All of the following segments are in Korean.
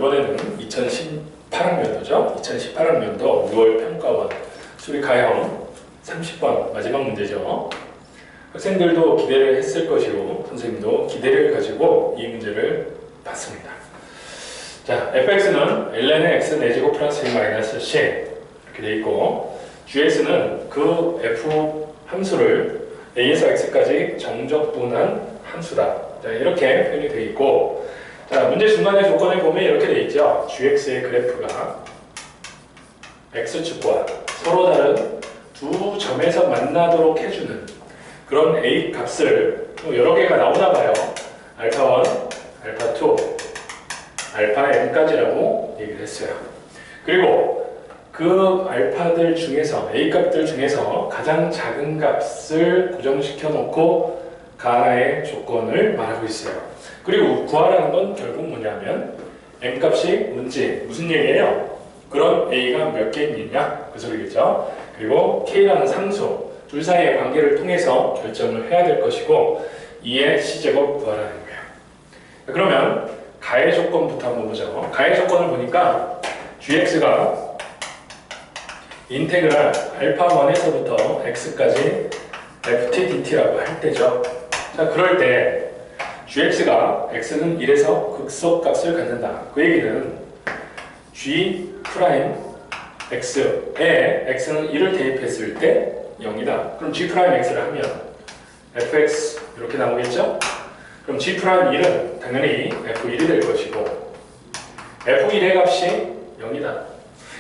이번에는 2018학년도죠. 2018학년도 6월 평가원 수리카형 30번 마지막 문제죠. 학생들도 기대를 했을 것이고 선생님도 기대를 가지고 이 문제를 봤습니다. 자, fx는 ln의 x 내제곱 플러스 1 마이너스 c 이렇게 돼 있고 gx는 그 f 함수를 a에서 x까지 정적분한 함수다. 자, 이렇게 표현이 되어 있고, 자, 문제 중간에 조건에 보면 이렇게 되어 있죠. gx의 그래프가 x축과 서로 다른 두 점에서 만나도록 해주는 그런 a 값을 또 여러 개가 나오나 봐요. 알파1, 알파2, 알파 n까지라고 얘기를 했어요. 그리고 그 알파들 중에서 a 값들 중에서 가장 작은 값을 고정시켜 놓고 가나의 조건을 말하고 있어요. 그리고 구하라는 건 결국 뭐냐면 m 값이 문제 무슨 얘기예요? 그런 a가 몇 개 있느냐 그 소리겠죠. 그리고 k라는 상수 둘 사이의 관계를 통해서 결정을 해야 될 것이고 2의 c제곱 구하라는 거예요. 그러면 가해 조건부터 한번 보죠. 가해 조건을 보니까 gx가 인테그랄 알파1에서부터 x까지 ft dt라고 할 때죠. 자, 그럴 때 gx가 x는 1에서 극소값을 갖는다. 그 얘기는 g 프라임 x에 x는 1을 대입했을 때 0이다. 그럼 g 프라임 x를 하면 fx 이렇게 나오겠죠? 그럼 g 프라임 1은 당연히 f1이 될 것이고 f1의 값이 0이다.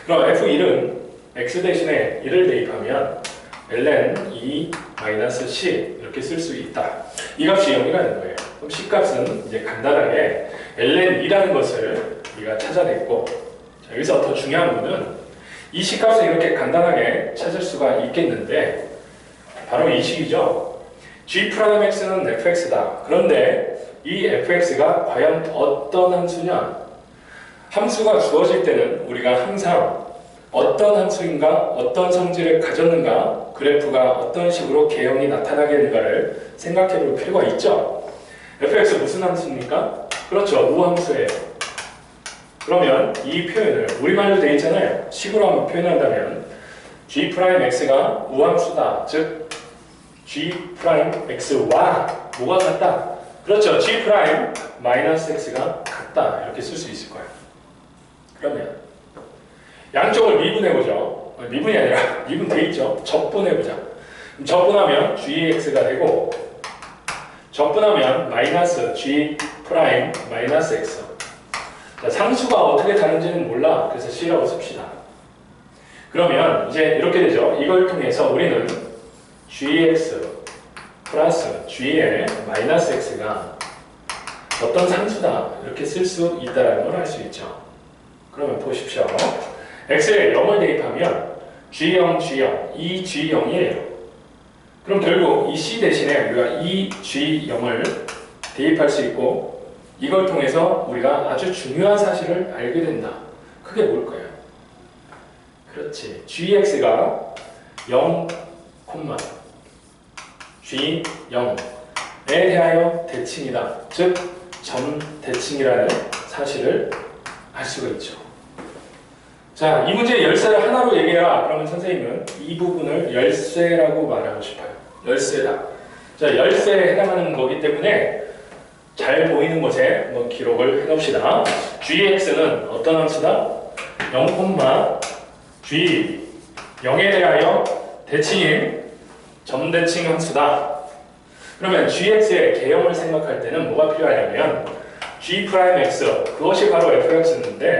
그럼 f1은 x 대신에 1을 대입하면 ln 2-c 이렇게 쓸 수 있다. 이 값이 0이라는 거예요. 그럼 c 값은 이제 간단하게 ln 2라는 것을 우리가 찾아냈고, 자, 여기서 더 중요한 거는 이 c 값을 이렇게 간단하게 찾을 수가 있겠는데 바로 이 식이죠. g'x는 fx다. 그런데 이 fx가 과연 어떤 함수냐? 함수가 주어질 때는 우리가 항상 어떤 함수인가, 어떤 성질을 가졌는가, 그래프가 어떤 식으로 개형이 나타나겠는가를 생각해 볼 필요가 있죠. fx 무슨 함수입니까? 그렇죠, 우함수예요. 그러면 이 표현을 우리말로 되어 있잖아요. 식으로 한번 표현한다면 g'x가 우함수다. 즉 g'x와 뭐가 같다? 그렇죠, g'-x가 같다. 이렇게 쓸 수 있을 거예요. 그러면 양쪽을 미분해보죠. 미분이 아니라 미분 돼 있죠. 적분해보자. 적분하면 gx가 되고 적분하면 마이너스 g 프라임 마이너스 x. 자, 상수가 어떻게 다른지는 몰라. 그래서 c라고 씁시다. 그러면 이제 이렇게 되죠. 이걸 통해서 우리는 gx 플러스 g의 마이너스 x가 어떤 상수다 이렇게 쓸 수 있다는 걸 알 수 있죠. 그러면 보십시오. x에 0을 대입하면 g0, g0, 이 g0이에요. 그럼 결국 이 c 대신에 우리가 이 g0을 대입할 수 있고 이걸 통해서 우리가 아주 중요한 사실을 알게 된다. 그게 뭘까요? 그렇지. gx가 0, g0에 대하여 대칭이다. 즉, 점대칭이라는 사실을 알 수가 있죠. 자, 이 문제의 열쇠를 하나로 얘기해라. 그러면 선생님은 이 부분을 열쇠라고 말하고 싶어요. 열쇠다. 자, 열쇠에 해당하는 거기 때문에 잘 보이는 곳에 한번 기록을 해놓읍시다. gx는 어떤 함수다? 0, g 0에 대하여 대칭인 점대칭 함수다. 그러면 gx의 개형을 생각할 때는 뭐가 필요하냐면 g'x 그것이 바로 fx인데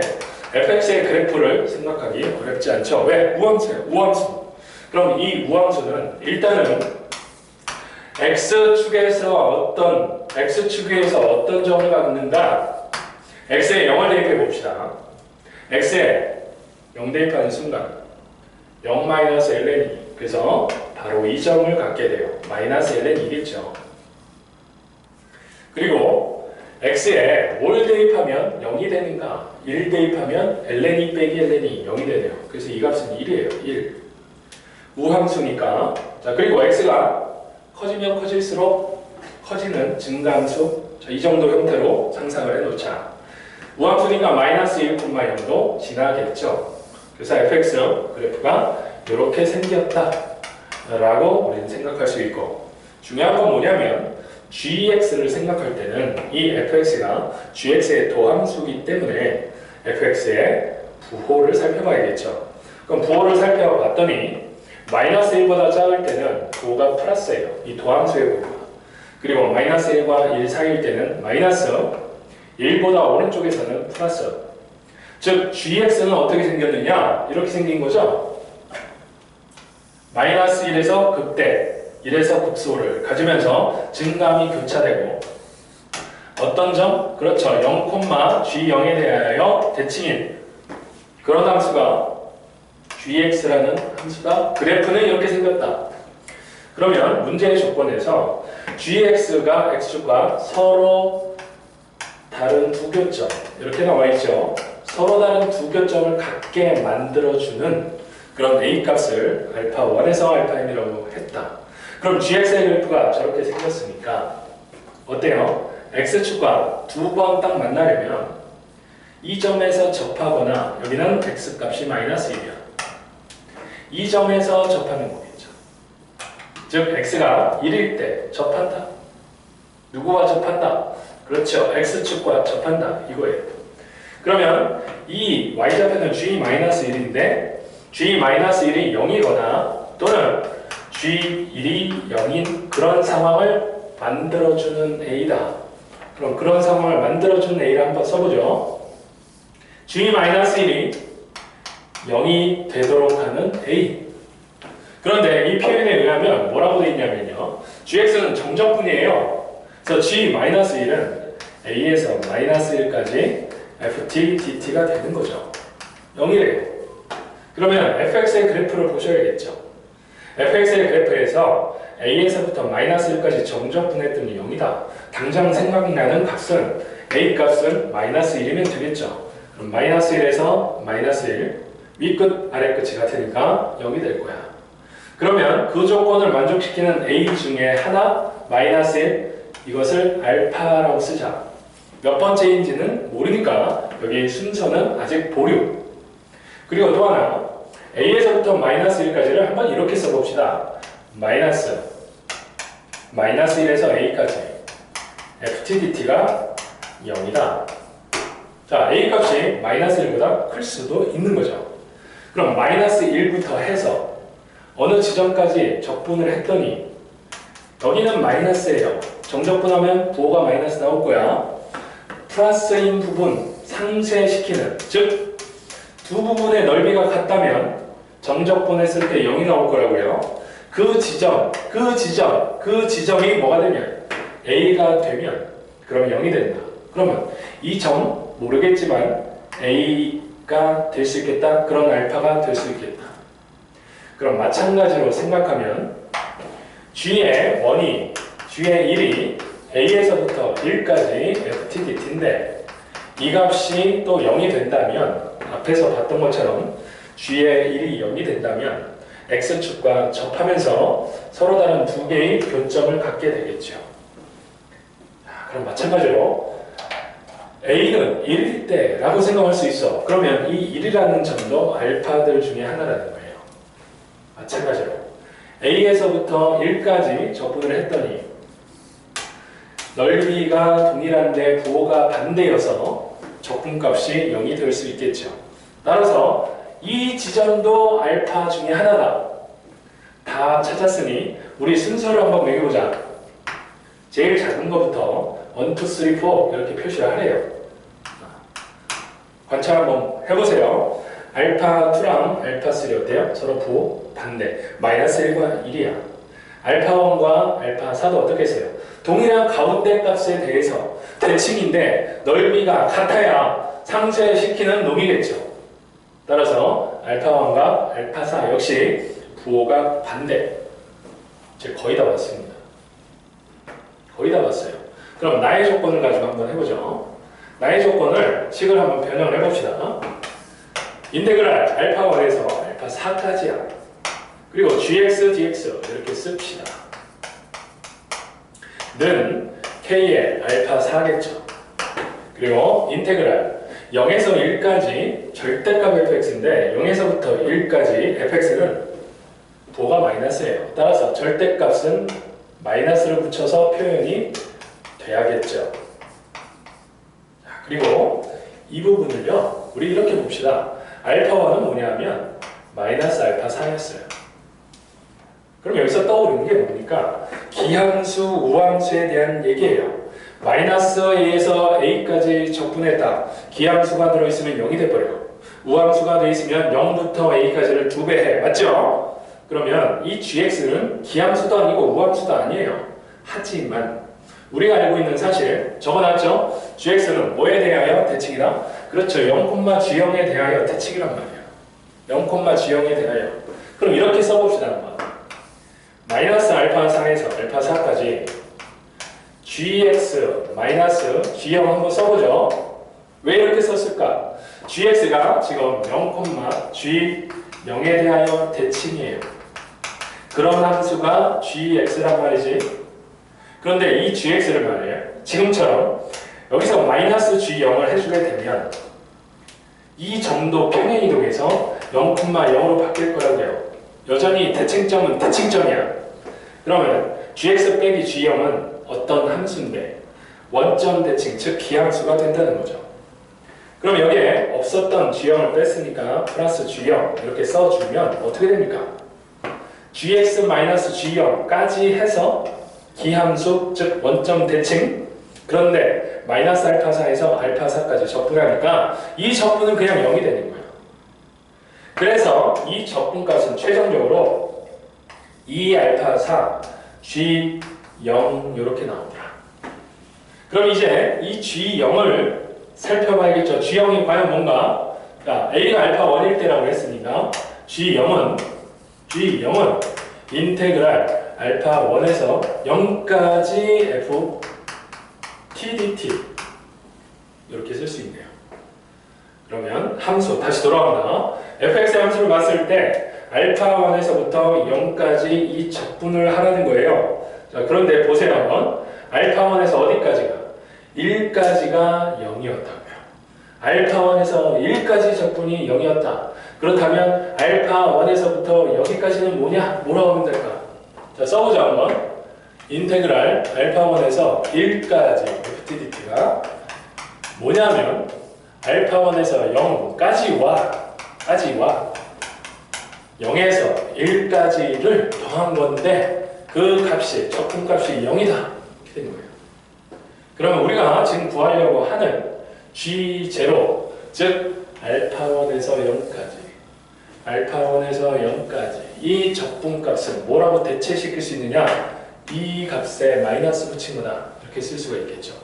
fx의 그래프를 생각하기 어렵지 않죠. 왜? 우함수예요. 우함수. 그럼 이 우함수는 일단은 x축에서 어떤 점을 갖는가? x에 0을 대입해 봅시다. x에 0 대입하는 순간 0-ln 2. 그래서 바로 이 점을 갖게 돼요. 마이너스 ln 2겠죠. 그리고 x에 뭘 대입하면 0이 되는가? 1 대입하면 ln 2 빼기 ln 2 0이 되네요. 그래서 이 값은 1이에요. 1. 우함수니까. 자, 그리고 x가 커지면 커질수록 커지는 증가함수. 자, 이 정도 형태로 상상을 해놓자. 우함수니까 마이너스 1,0도 지나겠죠. 그래서 fx 그래프가 이렇게 생겼다 라고 우리는 생각할 수 있고, 중요한 건 뭐냐면 gx를 생각할 때는 이 fx가 gx의 도함수이기 때문에 fx의 부호를 살펴봐야겠죠. 그럼 부호를 살펴봤더니 마이너스 1보다 작을 때는 부호가 플러스예요. 이 도함수의 부호가. 그리고 마이너스 1과 1 사이일 때는 마이너스 1보다 오른쪽에서는 플러스. 즉 gx는 어떻게 생겼느냐? 이렇게 생긴 거죠. 마이너스 1에서 극대, 1에서 극소를 가지면서 증감이 교차되고, 어떤 점? 그렇죠. 0,g0에 대하여 대칭인 그런 함수가 gx라는 함수다. 그래프는 이렇게 생겼다. 그러면 문제의 조건에서 gx가 x축과 서로 다른 두 교점, 이렇게 나와 있죠. 서로 다른 두 교점을 갖게 만들어주는 그런 a값을 알파1에서 알파2이라고 했다. 그럼 gx의 그래프가 저렇게 생겼으니까 어때요? x축과 두 번 딱 만나려면 이 점에서 접하거나, 여기는 x값이 마이너스 1이야. 이 점에서 접하는 거겠죠. 즉 x가 1일 때 접한다. 누구와 접한다? 그렇죠. x축과 접한다. 이거예요. 그러면 이 y좌표는 g-1인데 g-1이 0이거나 또는 g1이 0인 그런 상황을 만들어주는 a다. 그럼 그런 상황을 만들어주는 a를 한번 써보죠. g-1이 0이 되도록 하는 a. 그런데 이 표현에 의하면 뭐라고 되어 있냐면요, gx는 정적분이에요. 그래서 g-1은 a에서 마이너스 1까지 ft dt가 되는 거죠. 0이래요. 그러면 fx의 그래프를 보셔야겠죠. fx의 그래프에서 a에서부터 마이너스 1까지 정적분했더니 0이다. 당장 생각나는 값은 a 값은 마이너스 1이면 되겠죠. 그럼 마이너스 1에서 마이너스 1, 윗끝 아래끝이 같으니까 0이 될 거야. 그러면 그 조건을 만족시키는 a 중에 하나, 마이너스 1, 이것을 알파라고 쓰자. 몇 번째인지는 모르니까 여기 순서는 아직 보류. 그리고 또 하나, a에서부터 마이너스 1까지를 한번 이렇게 써봅시다. 마이너스 1에서 a까지 ftdt가 0이다. 자, a 값이 마이너스 1보다 클 수도 있는 거죠. 그럼 마이너스 1부터 해서 어느 지점까지 적분을 했더니 여기는 마이너스예요. 정적분하면 부호가 마이너스 나올 거야. 플러스인 부분 상쇄시키는, 즉 두 부분의 넓이가 같다면 정적분했을 때 0이 나올 거라고요. 그 지점이 뭐가 되면 a가 되면 그럼 0이 된다. 그러면 이 점 모르겠지만 a가 될 수 있겠다. 그런 알파가 될 수 있겠다. 그럼 마찬가지로 생각하면 g의 1이 g의 1이 a에서부터 1까지 ftdt인데 이 값이 또 0이 된다면 앞에서 봤던 것처럼 g의 1이 0이 된다면 x축과 접하면서 서로 다른 두 개의 교점을 갖게 되겠죠. 그럼 마찬가지로 a는 1일 때 라고 생각할 수 있어. 그러면 이 1이라는 점도 알파들 중에 하나라는 거예요. 마찬가지로 a에서부터 1까지 접근을 했더니 넓이가 동일한데 부호가 반대여서 적분값이 0이 될 수 있겠죠. 따라서 이 지점도 알파 중에 하나다. 다 찾았으니 우리 순서를 한번 매겨보자. 제일 작은 것부터 1, 2, 3, 4 이렇게 표시를 하래요. 관찰 한번 해보세요. 알파2랑 알파3 어때요? 서로 부호 반대. 마이너스 1과 1이야. 알파1과 알파4도 어떻게 했어요? 동일한 가운데 값에 대해서 대칭인데 넓이가 같아야 상쇄시키는 놈이겠죠. 따라서 알파1과 알파4 역시 부호가 반대. 이제 거의 다 왔습니다. 거의 다 왔어요. 그럼 나의 조건을 가지고 한번 해보죠. 나의 조건을 식을 한번 변형을 해봅시다. 인테그랄 알파1에서 알파4까지야. 그리고 gx, dx 이렇게 씁시다. 는 k의 알파4겠죠. 그리고 인테그랄 0에서 1까지 절대값 fx인데 0에서부터 1까지 fx는 부호가 마이너스예요. 따라서 절대값은 마이너스를 붙여서 표현이 돼야겠죠. 그리고 이 부분을요, 우리 이렇게 봅시다. 알파1은 뭐냐면 마이너스 알파 4였어요. 그럼 여기서 떠오르는 게 뭡니까? 기함수, 우함수에 대한 얘기예요. 마이너스 a에서 a까지 적분했다. 기함수가 들어있으면 0이 돼버려. 우함수가 들어있으면 0부터 a까지를 2배 해. 맞죠? 그러면 이 gx는 기함수도 아니고 우함수도 아니에요. 하지만 우리가 알고 있는 사실 적어놨죠? gx는 뭐에 대하여 대칭이다? 그렇죠. 0,g0에 대하여 대칭이란 말이에요. 0,g0에 대하여. 그럼 이렇게 써봅시다. 한번. 마이너스 알파 4에서 알파 4까지 gx 마이너스 g0 한번 써보죠. 왜 이렇게 썼을까? gx가 지금 0,g0에 대하여 대칭이에요. 그런 함수가 gx란 말이지. 그런데 이 gx를 말이에요. 지금처럼 여기서 마이너스 g0을 해주게 되면 이 점도 평행이동해서 0,0으로 바뀔 거라고요. 여전히 대칭점은 대칭점이야. 그러면 gx 빼기 g0은 어떤 함수인데 원점 대칭, 즉 기함수가 된다는 거죠. 그럼 여기에 없었던 g0을 뺐으니까 플러스 g0 이렇게 써주면 어떻게 됩니까? gx-g0까지 해서 기함수, 즉 원점 대칭. 그런데 마이너스 알파 4에서 알파 4까지 적분하니까 이 적분은 그냥 0이 되는 거예요. 그래서 이 적분값은 최종적으로 2알파 4 g0 이렇게 나옵니다. 그럼 이제 이 g0을 살펴봐야겠죠. g0이 과연 뭔가? 자, a가 알파 1일 때라고 했으니까 g0은 인테그랄 알파 1에서 0까지 f t dt 이렇게 쓸 수 있네요. 그러면 함수 다시 돌아옵니다. fx의 함수를 봤을 때 알파 1에서부터 0까지 이 적분을 하라는 거예요. 자, 그런데 보세요 한번. 알파 1에서 어디까지가? 1까지가 0이었다고요. 알파 1에서 1까지 적분이 0이었다. 그렇다면 알파 1에서부터 여기까지는 뭐냐? 뭐라고 하면 될까? 자, 써보자 한번. 인테그랄 알파 1에서 1까지 ftdt가 뭐냐면 알파 1에서 0까지 와 0에서 1까지를 더한 건데 그 값이 적분값이 0이다 이렇게 된 거예요. 그러면 우리가 지금 구하려고 하는 g0 즉 알파 1에서 0까지 이 적분값은 뭐라고 대체시킬 수 있느냐? 이 값에 마이너스 붙인 거다 이렇게 쓸 수가 있겠죠.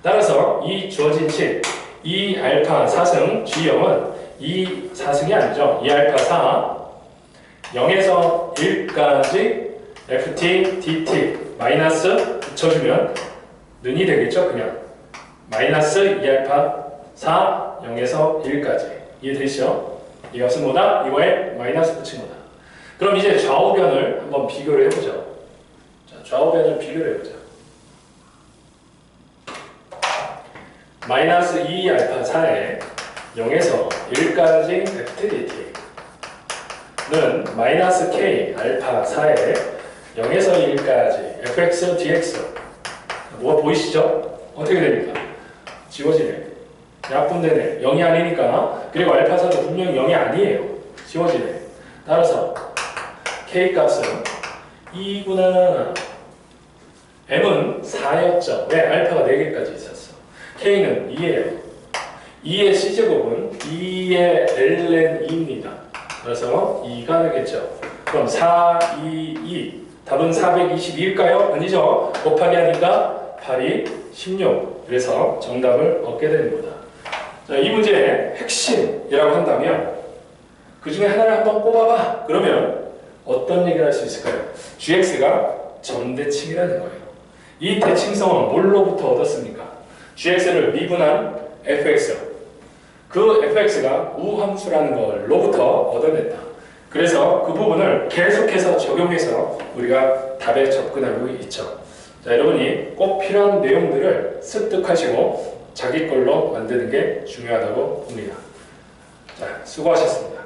따라서 이 주어진 식 이 알파 4승 g0은 이 4승이 아니죠. 이 알파 4 0에서 1까지 ft dt 마이너스 붙여주면 는이 되겠죠. 그냥 마이너스 2알파 4 0에서 1까지 이해되시죠? 이 값은 뭐다? 이거에 마이너스 붙인 거다. 그럼 이제 좌우변을 한번 비교를 해보죠. 자, 좌우변을 비교를 해보자. 마이너스 2알파 4에 0에서 1까지 ftdt는 마이너스 k 알파 4에 0에서 1까지 fx dx 뭐가 보이시죠? 어떻게 됩니까? 지워지네. 약분되네. 0이 아니니까. 그리고 알파 4도 분명히 0이 아니에요. 지워지네. 따라서 k 값은 2구나 m은 4였죠. 왜? 알파가 4개까지 있었어. k는 2예요. 2의 c제곱은 2의 ln 2입니다. 그래서 2가 되겠죠. 그럼 4, 2, 2. 답은 422일까요? 아니죠. 곱하기 하니까 8이 16. 그래서 정답을 얻게 되는 거다. 자, 이 문제의 핵심이라고 한다면 그 중에 하나를 한번 꼽아봐. 그러면 어떤 얘기를 할 수 있을까요? gx가 점대칭이라는 거예요. 이 대칭성은 뭘로부터 얻었습니까? gx를 미분한 fx. 그 fx가 우함수라는 걸로부터 얻어냈다. 그래서 그 부분을 계속해서 적용해서 우리가 답에 접근하고 있죠. 자, 여러분이 꼭 필요한 내용들을 습득하시고 자기 걸로 만드는 게 중요하다고 봅니다. 자, 수고하셨습니다.